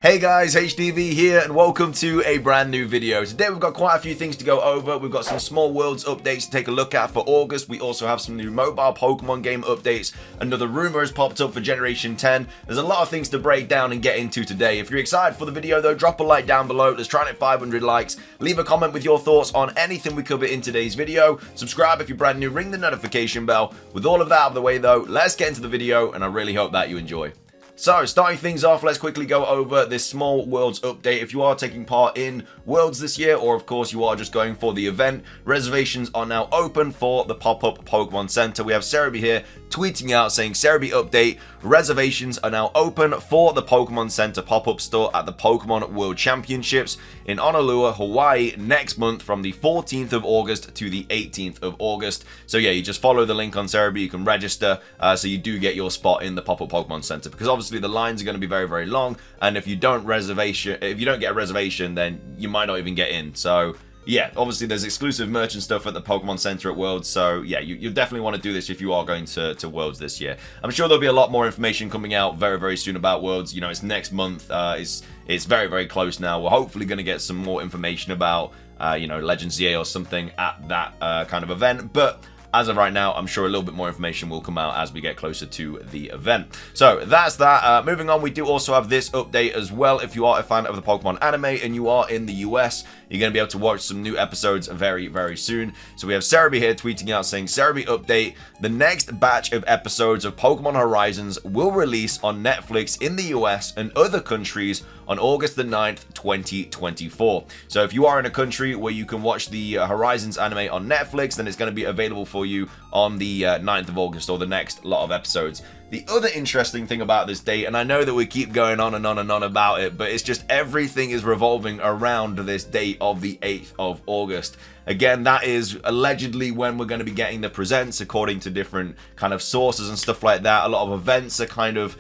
Hey guys, HDvee here and welcome to a brand new video. Today we've got quite a few things to go over. We've got some small worlds updates to take a look at for August. We also have some new mobile Pokemon game updates. Another rumor has popped up for Generation 10. There's a lot of things to break down and get into today. If you're excited for the video though, drop a like down below. Let's try and hit 500 likes. Leave a comment with your thoughts on anything we cover in today's video. Subscribe if you're brand new, ring the notification bell. With all of that out of the way though, let's get into the video and I really hope that you enjoy. So, starting things off, let's quickly go over this small worlds update. If you are taking part in worlds this year, or of course you are just going for the event, reservations are now open for the pop-up Pokemon Center. We have HDvee here tweeting out saying, HDvee update, reservations are now open for the Pokemon Center pop-up store at the Pokemon World Championships in Honolulu, Hawaii next month from the 14th of August to the 18th of August. So yeah, you just follow the link on HDvee, you can register, so you do get your spot in the pop-up Pokemon Center, because obviously the lines are going to be very, very long, and if you don't get a reservation, then you might not even get in. So yeah, obviously there's exclusive merch and stuff at the Pokemon Center at Worlds, so yeah, you definitely want to do this if you are going to Worlds this year. I'm sure there'll be a lot more information coming out very, very soon about Worlds. You know, it's next month, it's very, very close now. We're hopefully going to get some more information about, you know, Legends EA or something at that kind of event, but as of right now, I'm sure a little bit more information will come out as we get closer to the event. So that's that. Moving on, we do also have this update as well. If you are a fan of the Pokemon anime and you are in the US, you're going to be able to watch some new episodes very, very soon. So we have HDvee here tweeting out saying, HDvee update, the next batch of episodes of Pokemon Horizons will release on Netflix in the US and other countries on August the 9th, 2024. So if you are in a country where you can watch the Horizons anime on Netflix, then it's going to be available for you on the 9th of August, or the next lot of episodes. The other interesting thing about this date, and I know that we keep going on and on and on about it, but it's just everything is revolving around this date of the 8th of August. Again, that is allegedly when we're going to be getting the presents, according to different kind of sources and stuff like that. A lot of events are kind of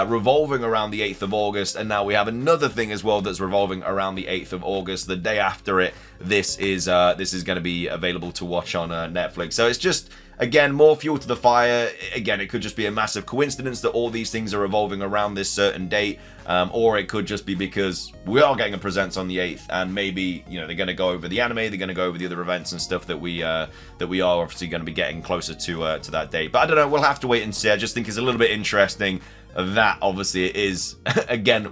revolving around the 8th of August, and now we have another thing as well that's revolving around the 8th of August. The day after it, this is going to be available to watch on Netflix. So it's just, again, more fuel to the fire. Again, it could just be a massive coincidence that all these things are revolving around this certain date, or it could just be because we are getting a presents on the 8th, and maybe, you know, they're going to go over the anime, they're going to go over the other events and stuff that we are obviously going to be getting closer to that date. But I don't know, we'll have to wait and see. I just think it's a little bit interesting that obviously it is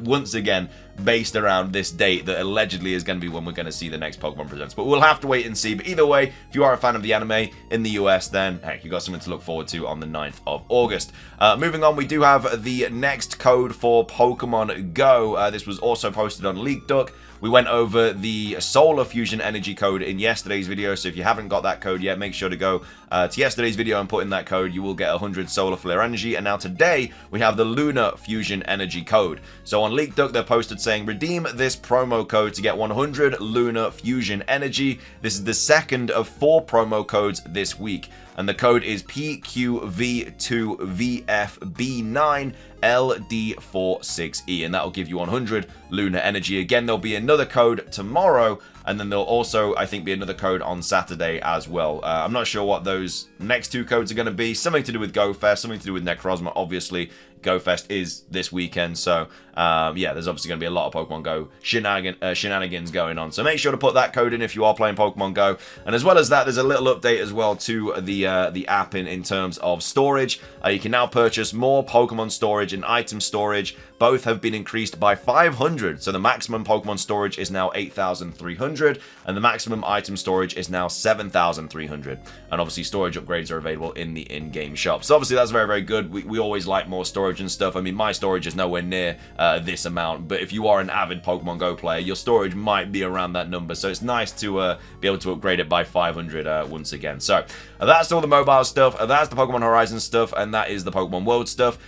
once again based around this date that allegedly is going to be when we're going to see the next Pokemon Presents. But we'll have to wait and see. But either way, if you are a fan of the anime in the US, then heck, you got something to look forward to on the 9th of August. Moving on, we do have the next code for Pokemon Go. This was also posted on LeakDuck. We went over the Solar Fusion Energy code in yesterday's video, so if you haven't got that code yet, make sure to go to yesterday's video and put in that code. You will get 100 Solar Flare Energy, and now today we have the Lunar Fusion Energy code. So on LeakDuck, they're posted saying, redeem this promo code to get 100 Lunar Fusion Energy. This is the second of 4 promo codes this week, and the code is PQV2VFB9LD46E, and that will give you 100 Lunar Energy. Again, there'll be another code tomorrow, and then there'll also, I think, be another code on Saturday as well. I'm not sure what those next 2 codes are going to be. Something to do with GoFest, something to do with Necrozma, obviously. GoFest is this weekend, so yeah, there's obviously going to be a lot of Pokemon Go shenanigans going on. So make sure to put that code in if you are playing Pokemon Go. And as well as that, there's a little update as well to the app in terms of storage. You can now purchase more Pokemon storage and item storage. Both have been increased by 500. So the maximum Pokemon storage is now 8,300, and the maximum item storage is now 7,300. And obviously storage upgrades are available in the in-game shop. So obviously that's very, very good. We always like more storage and stuff. I mean, my storage is nowhere near this amount, but if you are an avid Pokemon Go player, your storage might be around that number, so it's nice to be able to upgrade it by 500 once again. So that's all the mobile stuff, that's the Pokemon Horizon stuff, and that is the Pokemon World stuff.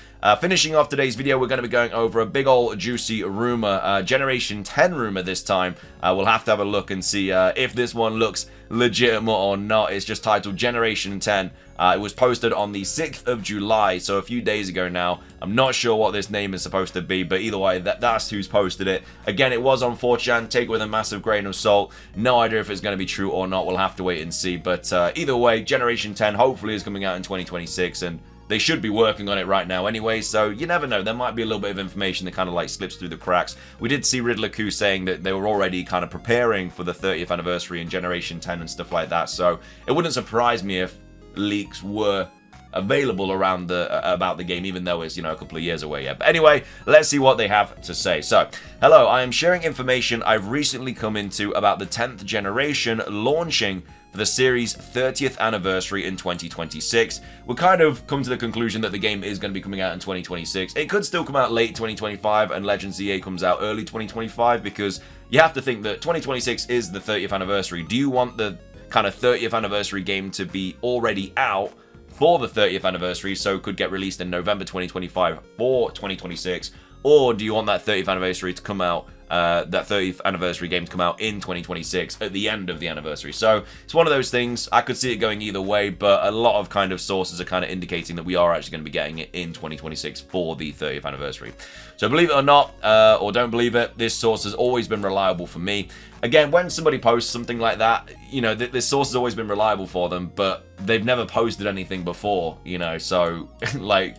Finishing off today's video, we're going to be going over a big old juicy rumor, Generation 10 rumor this time. We'll have to have a look and see if this one looks legitimate or not. It's just titled Generation 10. It was posted on the 6th of July, so a few days ago now. I'm not sure what this name is supposed to be, but either way, that's who's posted it. Again, it was on 4chan. Take it with a massive grain of salt. No idea if it's going to be true or not. We'll have to wait and see. But either way, Generation 10 hopefully is coming out in 2026, and they should be working on it right now anyway, so you never know. There might be a little bit of information that kind of like slips through the cracks. We did see Riddler saying that they were already kind of preparing for the 30th anniversary and Generation 10 and stuff like that, so it wouldn't surprise me if leaks were available around about the game, even though it's, you know, a couple of years away yet. But anyway, let's see what they have to say. So, hello, I am sharing information I've recently come into about the 10th generation launching for the series' 30th anniversary in 2026. We'll kind of come to the conclusion that the game is going to be coming out in 2026. It could still come out late 2025 and Legends EA comes out early 2025, because you have to think that 2026 is the 30th anniversary. Do you want the kind of 30th anniversary game to be already out for the 30th anniversary, so it could get released in November 2025 for 2026, or do you want that 30th anniversary to come out, that 30th anniversary game to come out in 2026 at the end of the anniversary? So it's one of those things. I could see it going either way, but a lot of kind of sources are kind of indicating that we are actually going to be getting it in 2026 for the 30th anniversary. So believe it or not, or don't believe it, this source has always been reliable for me. Again, when somebody posts something like that, you know, this source has always been reliable for them, but they've never posted anything before, you know, so like,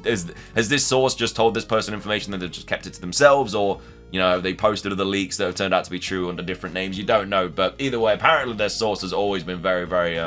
has this source just told this person information that they've just kept it to themselves, or, you know, they posted other leaks that have turned out to be true under different names? You don't know, but either way, apparently their source has always been very, very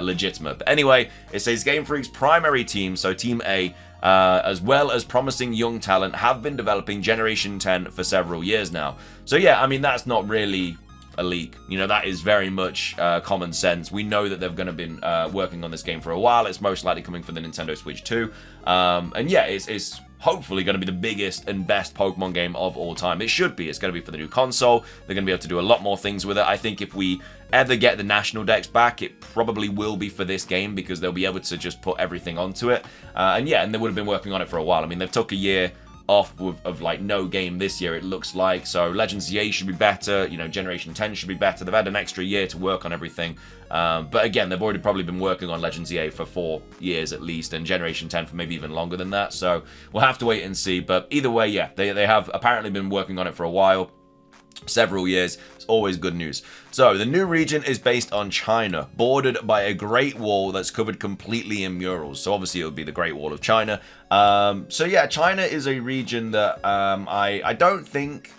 legitimate. But anyway, it says Game Freak's primary team, so Team A, as well as promising young talent, have been developing Generation 10 for several years now. So yeah, I mean, that's not really a leak. You know, that is very much common sense. We know that they're going to been working on this game for a while. It's most likely coming for the Nintendo Switch 2. And yeah, it's hopefully going to be the biggest and best Pokemon game of all time. It should be. It's going to be for the new console. They're going to be able to do a lot more things with it. I think if we ever get the National Dex back, it probably will be for this game, because they'll be able to just put everything onto it. And yeah, and they would have been working on it for a while. I mean, they've took a year off of like no game this year, it looks like. So Legends EA should be better, you know, Generation 10 should be better. They've had an extra year to work on everything. But again, they've already probably been working on Legends EA for 4 years at least, and Generation 10 for maybe even longer than that. So we'll have to wait and see. But either way, yeah, they have apparently been working on it for a while. Several years. It's always good news. So the new region is based on China, bordered by a Great Wall that's covered completely in murals. So obviously it would be the Great Wall of China. So yeah, China is a region that I don't think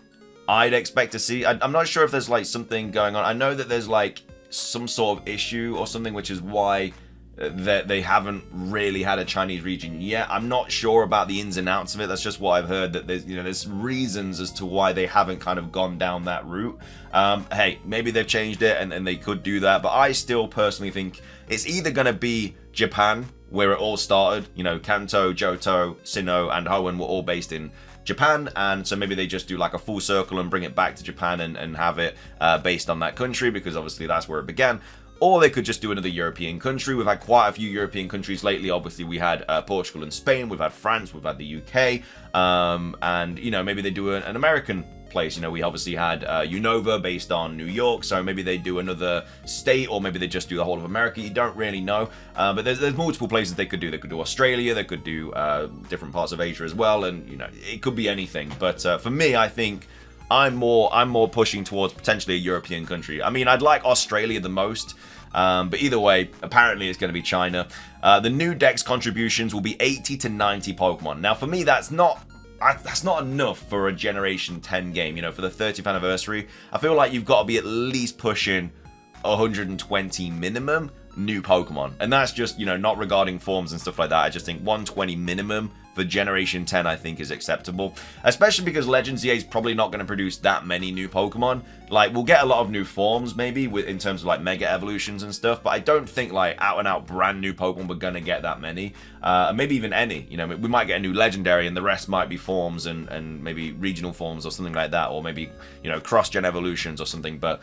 I'd expect to see. I'm not sure if there's like something going on. I know that there's like some sort of issue or something, which is why that they haven't really had a Chinese region yet. I'm not sure about the ins and outs of it. That's just what I've heard, that there's, you know, there's reasons as to why they haven't kind of gone down that route. Hey, maybe they've changed it and they could do that, but I still personally think it's either going to be Japan, where it all started. You know, Kanto, Johto, Sinnoh, and Hoenn were all based in Japan, and so maybe they just do like a full circle and bring it back to Japan and have it based on that country, because obviously that's where it began. Or they could just do another European country. We've had quite a few European countries lately. Obviously, we had Portugal and Spain. We've had France. We've had the UK. And, you know, maybe they do an American place. You know, we obviously had Unova based on New York. So maybe they do another state, or maybe they just do the whole of America. You don't really know. But there's multiple places they could do. They could do Australia. They could do different parts of Asia as well. And, you know, it could be anything. But for me, I think I'm more pushing towards potentially a European country. I mean, I'd like Australia the most, but either way, apparently it's going to be China. The new Dex contributions will be 80 to 90 Pokemon. Now, for me, that's not enough for a Generation 10 game. You know, for the 30th anniversary, I feel like you've got to be at least pushing 120 minimum new Pokemon, and that's just, you know, not regarding forms and stuff like that. I just think 120 minimum for Generation 10 I think is acceptable, especially because Legends EA is probably not going to produce that many new Pokemon. Like, we'll get a lot of new forms maybe in terms of like Mega Evolutions and stuff, but I don't think like out and out brand new Pokemon we're going to get that many, maybe even any. You know, we might get a new Legendary and the rest might be forms and maybe regional forms or something like that, or maybe, you know, cross-gen evolutions or something. But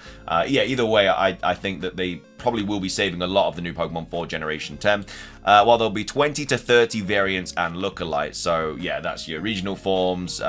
yeah, either way, I think that they probably will be saving a lot of the new Pokemon for Generation 10, while there'll be 20 to 30 variants and lookalikes. So yeah, that's your regional forms,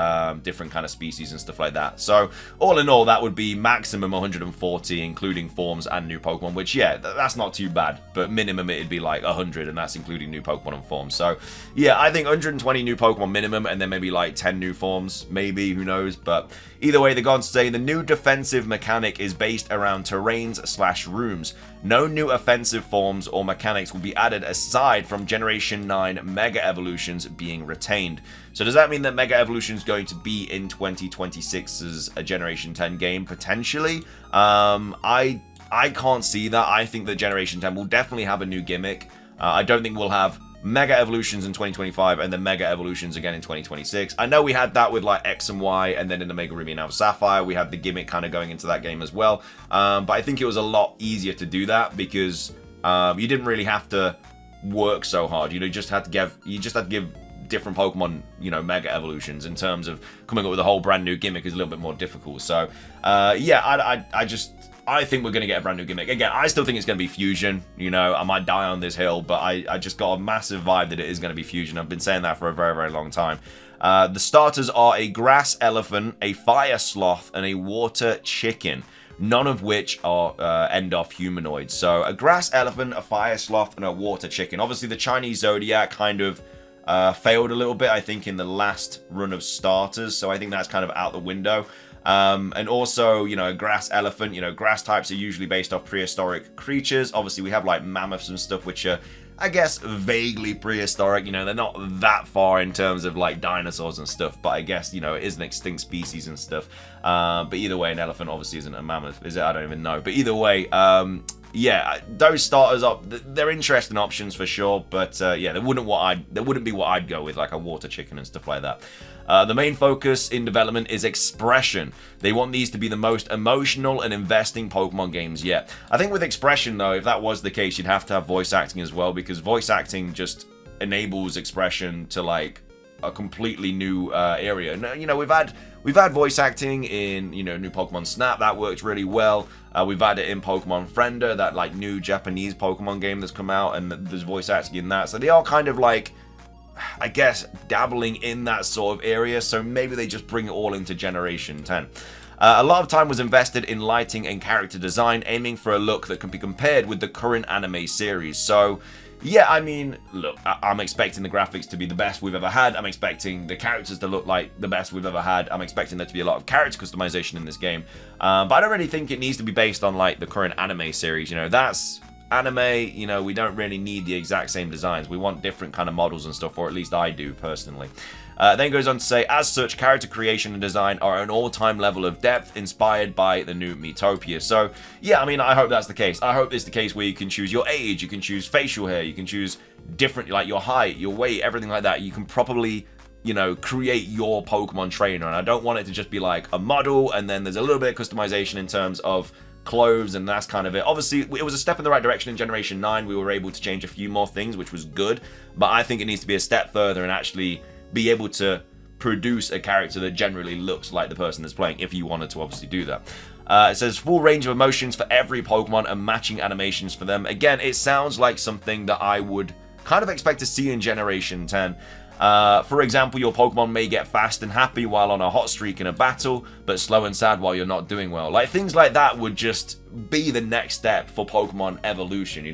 different kind of species and stuff like that. So all in all, that would be maximum 140, including forms and new Pokemon, which, yeah, that's not too bad, but minimum it'd be like 100, and that's including new Pokemon and forms. So yeah, I think 120 new Pokemon minimum, and then maybe like 10 new forms, maybe, who knows. But either way, they're going to say the new defensive mechanic is based around terrains / rooms. no new offensive forms or mechanics will be added aside from Generation 9 Mega Evolutions being retained. So does that mean that Mega Evolution is going to be in 2026's a Generation 10 game, potentially? I can't see that. I think that Generation 10 will definitely have a new gimmick. I don't think we'll have Mega Evolutions in 2025 and then Mega Evolutions again in 2026. I know we had that with like X and Y, and then in the Mega Ruby and Alpha Sapphire, we had the gimmick kind of going into that game as well. But I think it was a lot easier to do that because you didn't really have to work so hard. You just had to give different Pokemon, Mega Evolutions. In terms of coming up with a whole brand new gimmick is a little bit more difficult. So yeah, I think we're going to get a brand new gimmick. Again, I still think it's going to be Fusion. I might die on this hill, but I just got a massive vibe that it is going to be Fusion. I've been saying that for a very, very long time. The starters are a Grass Elephant, a Fire Sloth, and a Water Chicken, none of which are end-off humanoids. So a Grass Elephant, a Fire Sloth, and a Water Chicken. Obviously, the Chinese Zodiac kind of failed a little bit, I think, in the last run of starters. So I think that's kind of out the window. And also, a grass elephant, grass types are usually based off prehistoric creatures. Obviously, we have like mammoths and stuff, which are, I guess, vaguely prehistoric. They're not that far in terms of like dinosaurs and stuff, but I guess, it is an extinct species and stuff. But either way, an elephant obviously isn't a mammoth, is it? I don't even know. But either way, yeah, those starters they're interesting options for sure, but yeah, they wouldn't be what I'd go with, like a water chicken and stuff like that. The main focus in development is expression. They want these to be the most emotional and investing Pokemon games yet. I think with expression, though, if that was the case, you'd have to have voice acting as well, because voice acting just enables expression to like a completely new area. And we've had voice acting in new Pokemon Snap. That worked really well. We've had it in Pokemon Friender, that like new Japanese Pokemon game that's come out, and there's voice acting in that. So they are kind of like, I guess, dabbling in that sort of area, so maybe they just bring it all into Generation 10. A lot of time was invested in lighting and character design, aiming for a look that can be compared with the current anime series. So, yeah, I mean, look, I'm expecting the graphics to be the best we've ever had. I'm expecting the characters to look like the best we've ever had. I'm expecting there to be a lot of character customization in this game. But I don't really think it needs to be based on, like, the current anime series. That's anime, we don't really need the exact same designs. We want different kind of models and stuff, or at least I do personally. Then goes on to say, as such, character creation and design are an all-time level of depth inspired by the new Miitopia. So, yeah, I mean, I hope that's the case. I hope it's the case where you can choose your age, you can choose facial hair, you can choose different, like your height, your weight, everything like that. You can probably, create your Pokemon trainer. And I don't want it to just be like a model, and then there's a little bit of customization in terms of clothes, and that's kind of it. Obviously, it was a step in the right direction in Generation 9. We were able to change a few more things, which was good. But I think it needs to be a step further and actually be able to produce a character that generally looks like the person that's playing, if you wanted to obviously do that. It says full range of emotions for every Pokemon and matching animations for them. Again, it sounds like something that I would kind of expect to see in Generation 10. For example, your Pokemon may get fast and happy while on a hot streak in a battle, but slow and sad while you're not doing well. Like, things like that would just be the next step for Pokemon evolution,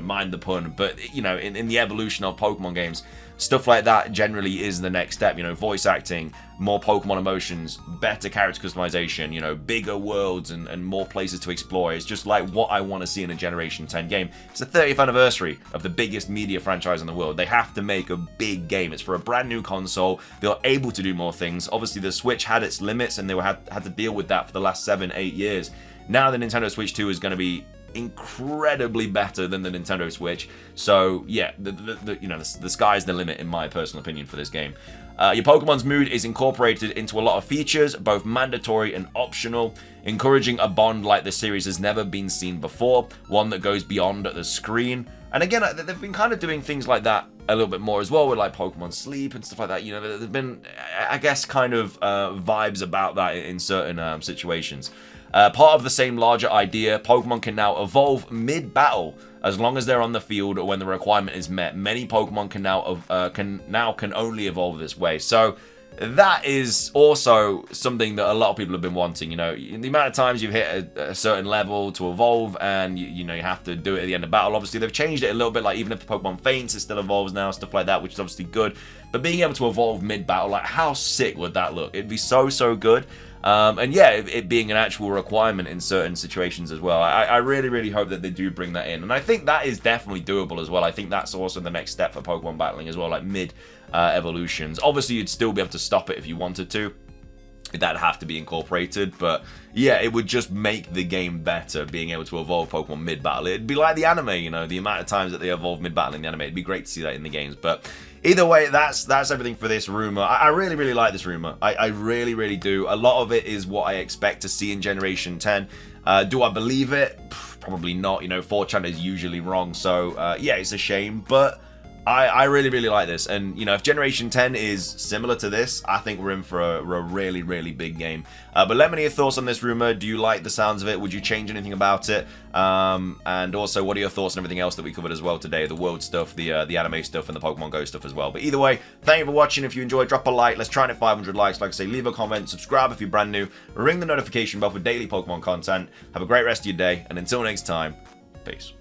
mind the pun, but, in the evolution of Pokemon games, stuff like that generally is the next step. Voice acting, more Pokemon emotions, better character customization, bigger worlds and more places to explore. It's just like what I want to see in a Generation 10 game. It's the 30th anniversary of the biggest media franchise in the world. They have to make a big game. It's for a brand new console. They're able to do more things. Obviously, the Switch had its limits, and they had to deal with that for the last 7-8 years. Now the Nintendo Switch 2 is going to be incredibly better than the Nintendo Switch. So yeah, the sky's the limit in my personal opinion for this game. Your Pokemon's mood is incorporated into a lot of features, both mandatory and optional, encouraging a bond like this series has never been seen before, one that goes beyond the screen. And again, they've been kind of doing things like that a little bit more as well, with like Pokemon Sleep and stuff like that. There's been, I guess, kind of vibes about that in certain situations. Part of the same larger idea, Pokemon can now evolve mid-battle as long as they're on the field or when the requirement is met. Many Pokemon can only evolve this way. So that is also something that a lot of people have been wanting. You know, the amount of times you've hit a certain level to evolve, and you know, you have to do it at the end of battle. Obviously, they've changed it a little bit. Like, even if the Pokemon faints, it still evolves now, stuff like that, which is obviously good. But being able to evolve mid-battle, like, how sick would that look? It'd be so good. And yeah, it being an actual requirement in certain situations as well. I really hope that they do bring that in. And I think that is definitely doable as well. I think that's also the next step for Pokemon battling as well, like mid evolutions. Obviously, you'd still be able to stop it if you wanted to. That'd have to be incorporated, but yeah, it would just make the game better, being able to evolve Pokemon mid-battle. It'd be like the anime, you know, the amount of times that they evolve mid-battle in the anime. It'd be great to see that in the games, but either way, that's everything for this rumor. I really like this rumor. I really do. A lot of it is what I expect to see in Generation 10. Do I believe it? Probably not. You know, 4chan is usually wrong, so yeah, it's a shame, but I really like this. And you know, if Generation 10 is similar to this, I think we're in for a really big game. But let me know your thoughts on this rumor. Do you like the sounds of it? Would you change anything about it? And also, what are your thoughts on everything else that we covered as well today? The world stuff, the anime stuff, and the Pokemon Go stuff as well. But either way, thank you for watching. If you enjoyed, drop a like. Let's try and hit 500 likes. Like I say, leave a comment, subscribe if you're brand new, ring the notification bell for daily Pokemon content. Have a great rest of your day, and until next time, peace.